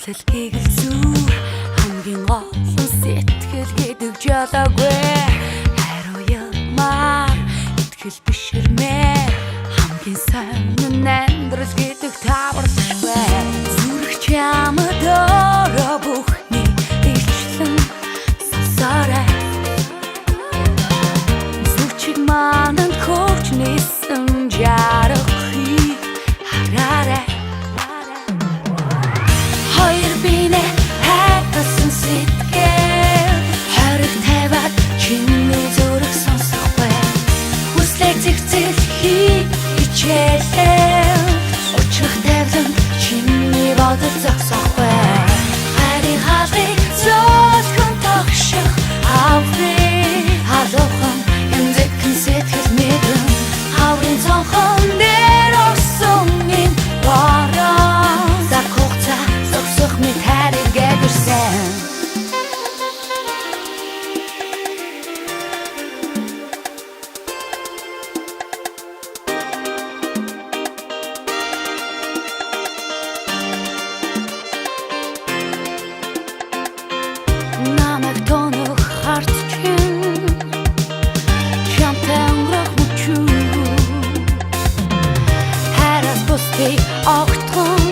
Сэтгэлийг л зүү хамгийн гол сэтгэл гэдэг жолоогүй хариу ямаар итгэл бишэрмээ хамгийн сайн амьдрал гэдэг таварлашгүй зүрх чамд ороо бүхний илчлэн сасараа зүчиг мананд хөвч нисэн жарахи хараарай хоёр бинэ хайтсан сэтгэл хориг тавиад чиний зүрх сонсохгүй хүслэг зэгцэлхий хичээлээ очих тавлан чиний бодол зогсохгүй харин халыг зөөлхөн тогших аврыг халуухан янзэхэн сэтгэл мэдэн хаврын цонхон дээр орсон юм бороо закохца зогсох мэт хариг гэдэрсэн намайг тонох харт чин чамтай өнгөрөх мөчүү хайраас бусдыг огтхон